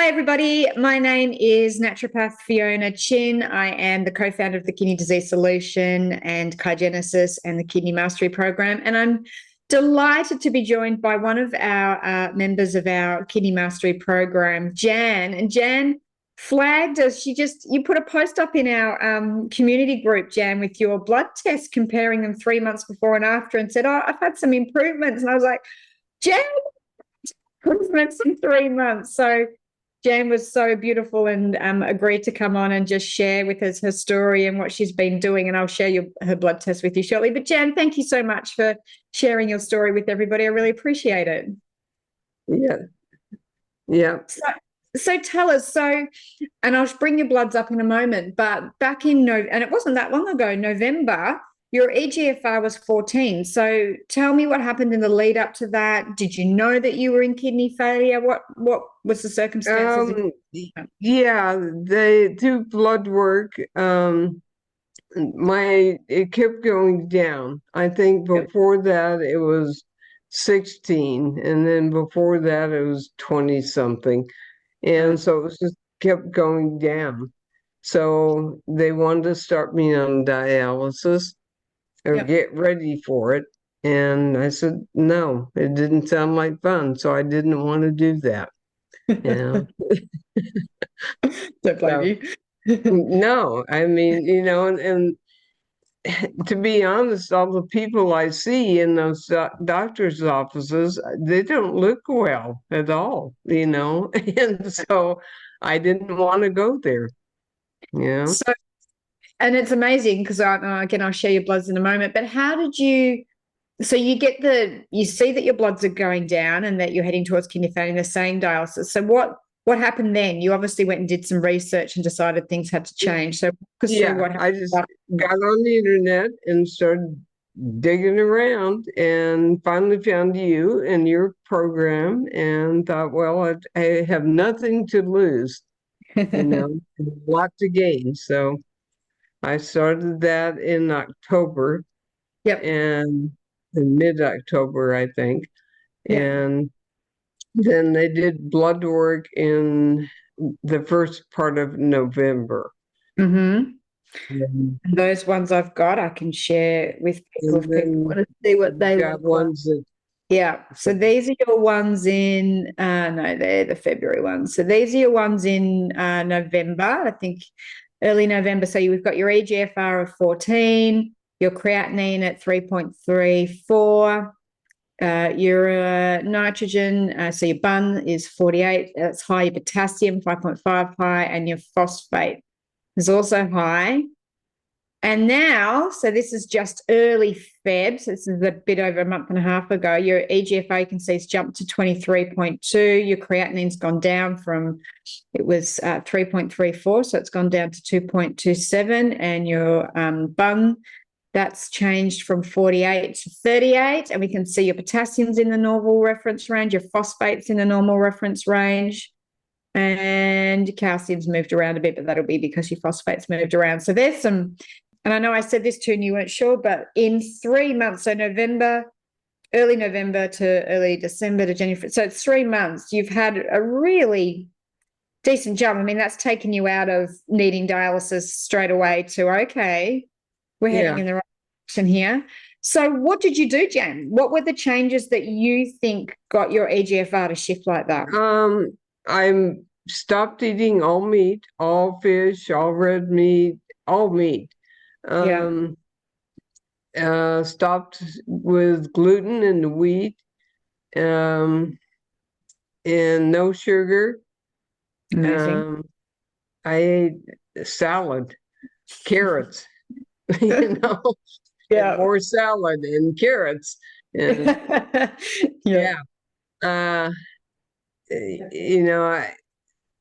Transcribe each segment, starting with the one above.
Hi, everybody. My name is naturopath Fiona Chin. I am the co-founder of the Kidney Disease Solution and Kygenesis and the Kidney Mastery Program. And I'm delighted to be joined by one of our members of our Kidney Mastery Program, Jan. And Jan flagged us. You put a post up in our community group, Jan, with your blood test, comparing them 3 months before and after, and said, "Oh, I've had some improvements." And I was like, "Jan, improvements in 3 months." So Jan was so beautiful and agreed to come on and just share with us her story and what she's been doing. And I'll share her blood test with you shortly. But Jan, thank you so much for sharing your story with everybody. I really appreciate it. Yeah. Yeah. So tell us, and I'll bring your bloods up in a moment, but back in November, and it wasn't that long ago, November, your eGFR was 14. So tell me what happened in the lead up to that. Did you know that you were in kidney failure? What was the circumstances? Yeah, they do blood work. It kept going down. I think before that it was 16, and then before that it was 20 something. And so it was just kept going down. So they wanted to start me on dialysis or get ready for it. And I said, no, it didn't sound like fun. So I didn't want to do that. Yeah. Don't blame you. No, I mean, and to be honest, all the people I see in those doctor's offices, they don't look well at all, and so I didn't want to go there. Yeah. So, and it's amazing because again, I'll share your bloods in a moment, but how did you, so you see that your bloods are going down and that you're heading towards kidney failure and they're saying dialysis. So what happened then? You obviously went and did some research and decided things had to change. So I just got on the internet and started digging around and finally found you and your program and thought, well, I have nothing to lose, a lot to gain. So I started that in October. Yep. And in mid-October, I think. Yep. And then they did blood work in the first part of November. Mm-hmm. Those ones I've got, I can share with people if people want to see what they look like. Yeah. So these are your ones in, no, they're the February ones. So these are your ones in November, I think early November. So you've got your eGFR of 14, your creatinine at 3.34, your nitrogen, so your bun is 48, that's high, your potassium 5.5 high, and your phosphate is also high. And now, so this is just early Feb, so this is a bit over a month and a half ago, your eGFR, you can see, it's jumped to 23.2. Your creatinine's gone down from, it was 3.34, so it's gone down to 2.27. And your bun, that's changed from 48 to 38. And we can see your potassium's in the normal reference range, your phosphate's in the normal reference range. And calcium's moved around a bit, but that'll be because your phosphate's moved around. So there's some, and I know I said this too and you weren't sure, but in 3 months, so early November to early December to January, so it's 3 months, you've had a really decent jump. I mean, that's taken you out of needing dialysis straight away to, okay, we're heading in the right direction here. So what did you do, Jan? What were the changes that you think got your eGFR to shift like that? I stopped eating all meat, all fish, all red meat, all meat. Stopped with gluten and wheat, and no sugar. Amazing. I ate salad, carrots, more salad and carrots. And,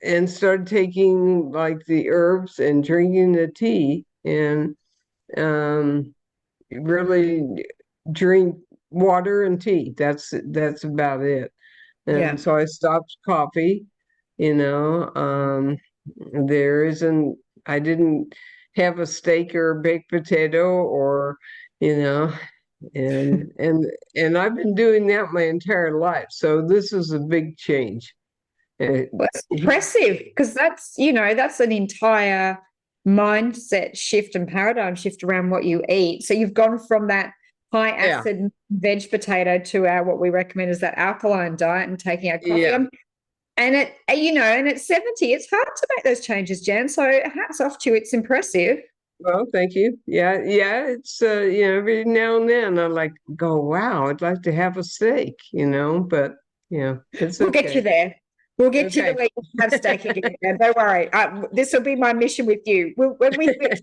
and started taking like the herbs and drinking the tea and really drink water and tea. That's about it. And so I stopped coffee, I didn't have a steak or a baked potato or, and I've been doing that my entire life. So this is a big change. Well, that's impressive, because that's an entire mindset shift and paradigm shift around what you eat. So you've gone from that high acid veg potato to our what we recommend is that alkaline diet and taking our coffee on. And at 70, it's hard to make those changes, Jan. So hats off to you. It's impressive. Well, thank you. Yeah. It's every now and then I go, wow, I'd like to have a steak, but it's We'll okay. get you there. We'll get you to let you have steak again. Don't worry. This will be my mission with you. When we fix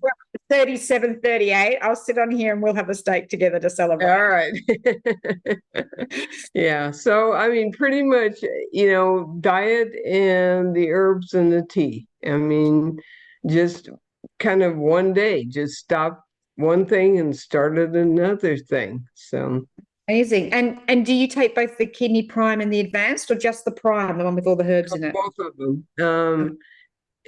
37, 38, I'll sit on here and we'll have a steak together to celebrate. All right. Yeah. So, I mean, pretty much, diet and the herbs and the tea. I mean, just kind of one day, just stop one thing and started another thing. So amazing. And do you take both the kidney prime and the advanced, or just the prime, the one with all the herbs in it? Both of them.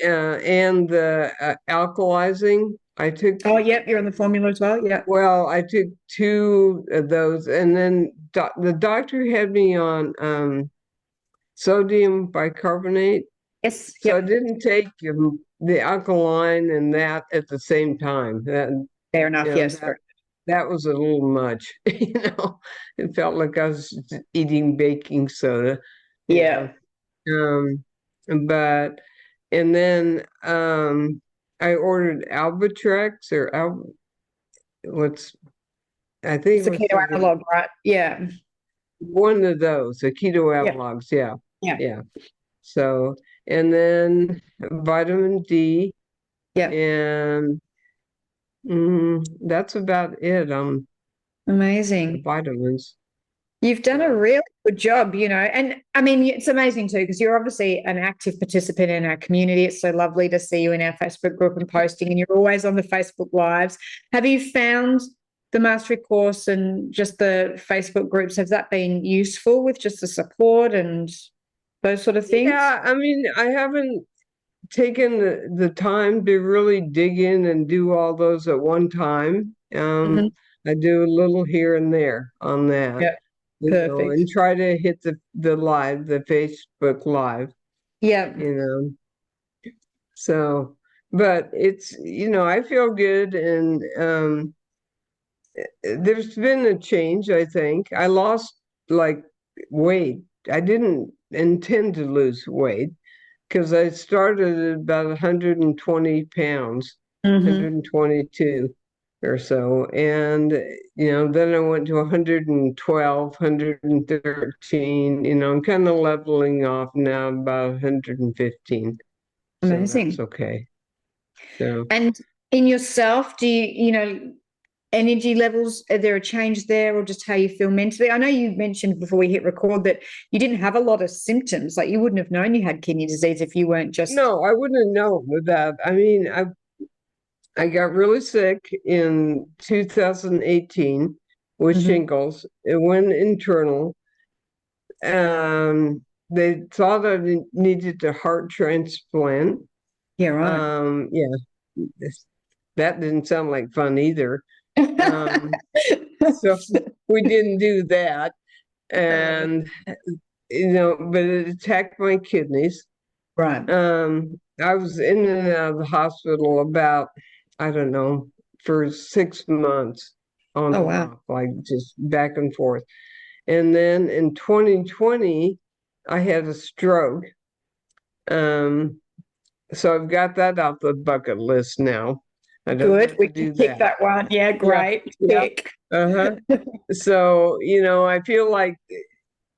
And the alkalizing, I took. Oh, yep, you're on the formula as well. Yeah. Well, I took 2 of those, and then the doctor had me on sodium bicarbonate. Yes. So I didn't take the alkaline and that at the same time. Fair enough. Yes. That was a little much. It felt like I was eating baking soda. Yeah. But and then I ordered Albitrex I think it's a keto analog, right? Yeah. One of those, the keto analogs. Yeah. So, and then vitamin D. Yeah. And that's about it. Amazing. Vitamins. You've done a really good job, and I mean, it's amazing too, because you're obviously an active participant in our community. It's so lovely to see you in our Facebook group and posting, and you're always on the Facebook Lives. Have you found the mastery course and just the Facebook groups, has that been useful with just the support and those sort of things? Yeah, I mean, I haven't taken the time to really dig in and do all those at one time. I do a little here and there on that. Yeah. Perfect. And try to hit the Facebook Live. Yeah. So, but it's, I feel good, and there's been a change, I think. I lost weight. I didn't intend to lose weight because I started at about 120 pounds, 122 or so. And, then I went to 112, 113, I'm kind of leveling off now about 115. Amazing. So that's okay. So. And in yourself, do you, energy levels, are there a change there, or just how you feel mentally? I know you mentioned before we hit record that you didn't have a lot of symptoms. Like, you wouldn't have known you had kidney disease if you weren't just... No, I wouldn't have known with that. I mean, I got really sick in 2018 with shingles. It went internal. They thought I needed a heart transplant. Yeah, right. That didn't sound like fun either. So we didn't do that. And, but it attacked my kidneys. Right. I was in and out of the hospital about, I don't know, for 6 months on and off, like just back and forth. And then in 2020, I had a stroke. So I've got that off the bucket list now. Good. We can pick that one. Yeah, great. Yeah. So, I feel like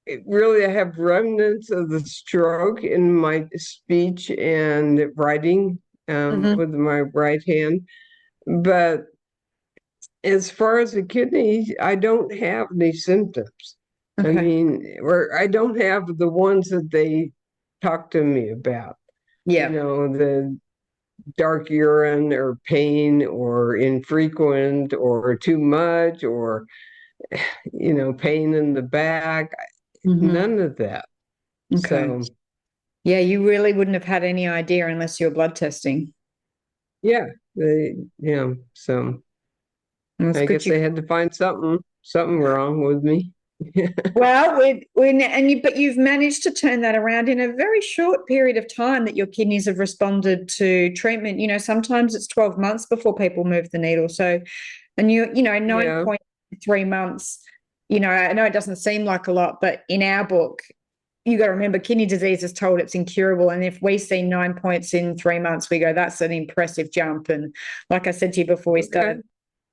I have remnants of the stroke in my speech and writing with my right hand. But as far as the kidneys, I don't have any symptoms. I mean, I don't have the ones that they talk to me about. Yeah. The dark urine or pain or infrequent or too much or, pain in the back. None of that. So, yeah, you really wouldn't have had any idea unless you were blood testing. Yeah. So I guess they had to find something wrong with me. Well, but you've managed to turn that around in a very short period of time that your kidneys have responded to treatment. Sometimes it's 12 months before people move the needle. So, and 9.3 months, I know it doesn't seem like a lot, but in our book, you got to remember kidney disease is told it's incurable. And if we see 9 points in 3 months, we go, that's an impressive jump. And like I said to you before we started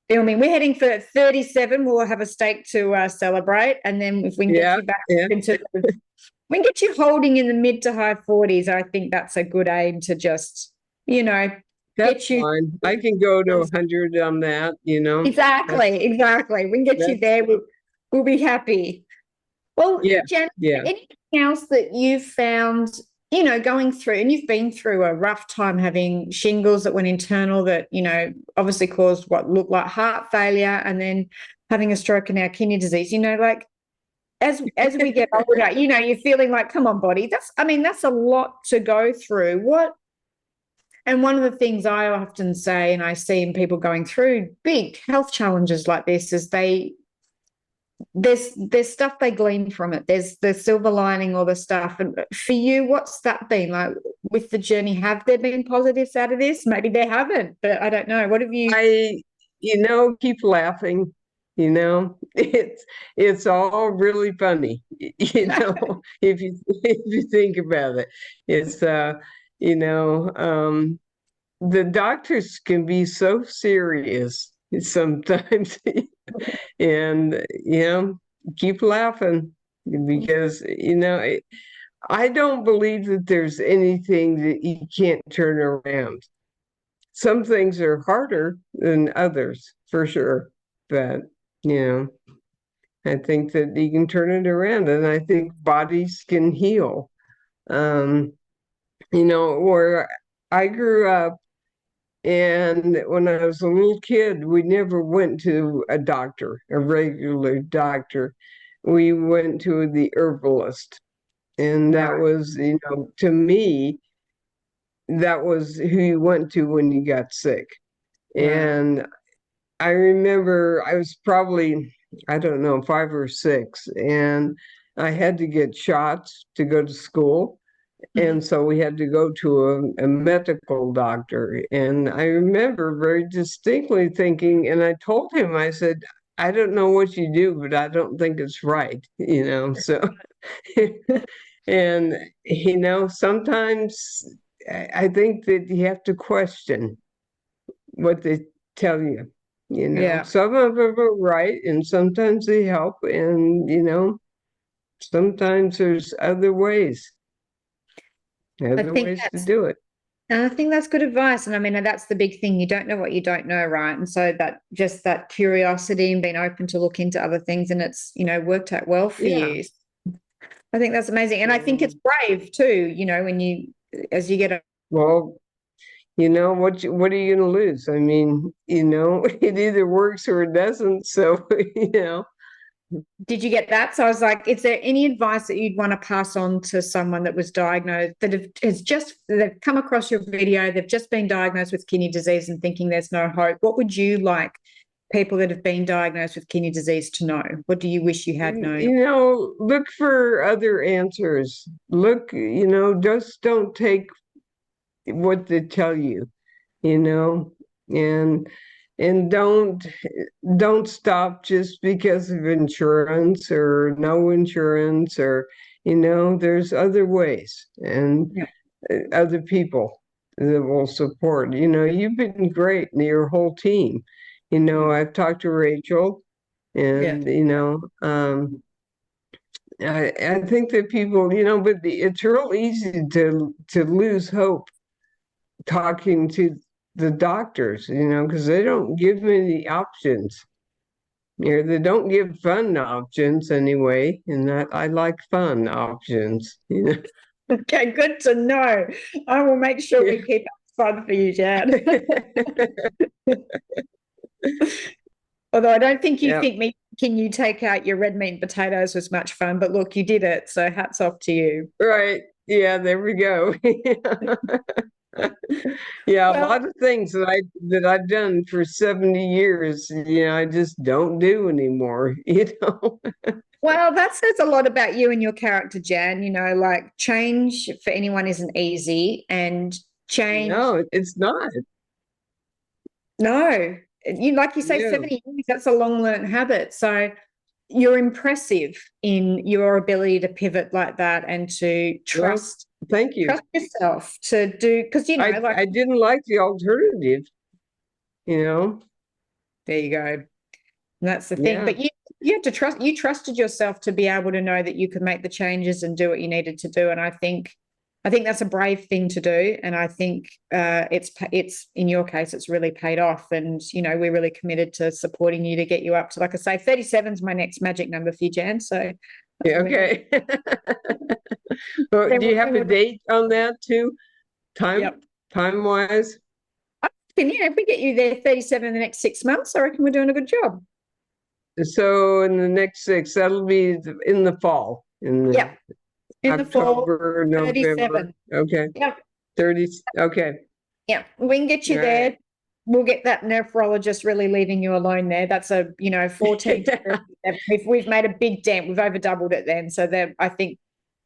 filming, we're heading for 37. We'll have a steak to celebrate. And then if we can get you back into, we can get you holding in the mid to high 40s. I think that's a good aim to just, that's fine. I can go to 100 on that, Exactly. We can get you there. We'll be happy. Well, Jen, anything else that you've found, going through, and you've been through a rough time having shingles that went internal that, obviously caused what looked like heart failure, and then having a stroke and now kidney disease, like as we get older, you're feeling like, come on, body, that's a lot to go through. And one of the things I often say, and I see in people going through big health challenges like this, is there's stuff they glean from it. There's the silver lining or the stuff. And for you, what's that been like with the journey? Have there been positives out of this? Maybe there haven't, but I don't know. What have you? Keep laughing. It's all really funny. If you think about it, it's the doctors can be so serious sometimes. And keep laughing, because I don't believe that there's anything that you can't turn around. Some things are harder than others, for sure, but I think that you can turn it around, and I think bodies can heal. Where I grew up, and when I was a little kid, we never went to a doctor, a regular doctor. We went to the herbalist. And that was, to me, that was who you went to when you got sick. And I remember I was probably, I don't know, 5 or 6, and I had to get shots to go to school. And so we had to go to a medical doctor. And I remember very distinctly thinking, and I told him, I said, I don't know what you do, but I don't think it's right, so. And, sometimes I think that you have to question what they tell you, Some of them are right, and sometimes they help, and, sometimes there's other ways. Other ways to do it. And I think that's good advice. And that's the big thing. You don't know what you don't know, right? And so that curiosity and being open to look into other things, and it's, worked out well for you. I think that's amazing. And I think it's brave too, as you get well, what are you going to lose? It either works or it doesn't. So, Did you get that? So I was like, is there any advice that you'd want to pass on to someone that was diagnosed, they've come across your video, they've just been diagnosed with kidney disease and thinking there's no hope? What would you like people that have been diagnosed with kidney disease to know? What do you wish you had known? Look for other answers. Look, just don't take what they tell you, and don't stop just because of insurance or no insurance, or there's other ways, and other people that will support. You've been great, and your whole team. I've talked to Rachel, and I think that people, but it's real easy to lose hope talking to the doctors, because they don't give many options. They don't give fun options anyway, and I like fun options. Okay, good to know. I will make sure we keep it fun for you, Jan. Although I don't think you think making you take out your red meat and potatoes was much fun, but look, you did it, so hats off to you. Right. Yeah, there we go. Yeah, a Well, lot of things that I've done for 70 years, I just don't do anymore, well, that says a lot about you and your character, Jan. Like change for anyone isn't easy, and change, No, it's not. no, like you say, Yeah. 70 years, that's a long learned habit. So you're impressive in your ability to pivot like that and to Well, trust thank you. yourself to do, because like I didn't like the alternative, you know. there you go. And that's the thing. Yeah. But you had to you trusted yourself to be able to know that you could make the changes and do what you needed to do. And I think that's a brave thing to do. And I think it's in your case, it's really paid off. And, we're really committed to supporting you to get you up to, like I say, 37 is my next magic number for you, Jan. So Yeah, okay. But do you have a date on that too? Yep. Time-wise? If we get you there 37 in the next 6 months, I reckon we're doing a good job. So in the next 6, that'll be in the fall. In the Yep. In October, the fall, November. 37. Okay. Yep. 30. Okay. Yeah, we can get you there. Right. We'll get that nephrologist really leaving you alone there. That's a 14. We've made a big dent. We've over doubled it then. So I think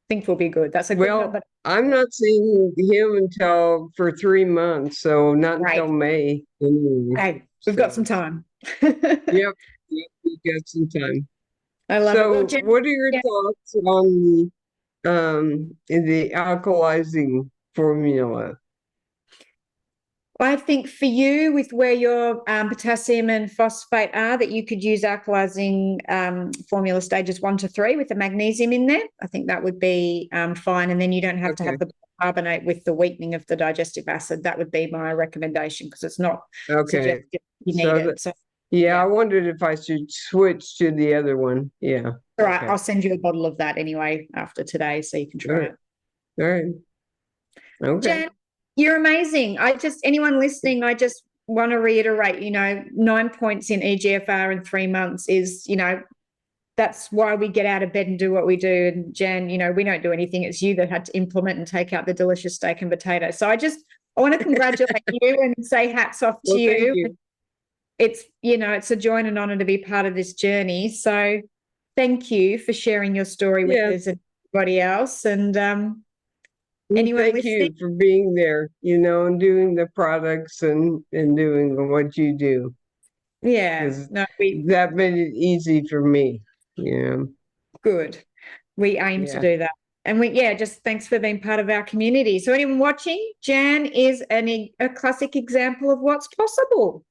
we'll be good. That's a good number. I'm not seeing him for 3 months, so not until May. Hey, we've got some time. Yep, we've got some time. I love it. So, what are your thoughts on the alkalizing formula? I think for you, with where your potassium and phosphate are, that you could use alkalizing formula stages 1 to 3 with the magnesium in there. I think that would be fine. And then you don't have to have the carbonate with the weakening of the digestive acid. That would be my recommendation, because it's not suggested you need it. So, yeah, I wondered if I should switch to the other one. Yeah. All right. I'll send you a bottle of that anyway after today, so you can try it. All right. Okay. Jan, you're amazing. Anyone listening, I just want to reiterate, 9 points in eGFR in 3 months is, that's why we get out of bed and do what we do. And Jan, we don't do anything. It's you that had to implement and take out the delicious steak and potato. So I want to congratulate you and say hats off to you. Thank you. It's a joy and an honor to be part of this journey. So thank you for sharing your story with us and everybody else. And thank you for being there, and doing the products and doing what you do. Yeah. That made it easy for me. Yeah. Good. We aim to do that. And just thanks for being part of our community. So anyone watching, Jan is a classic example of what's possible.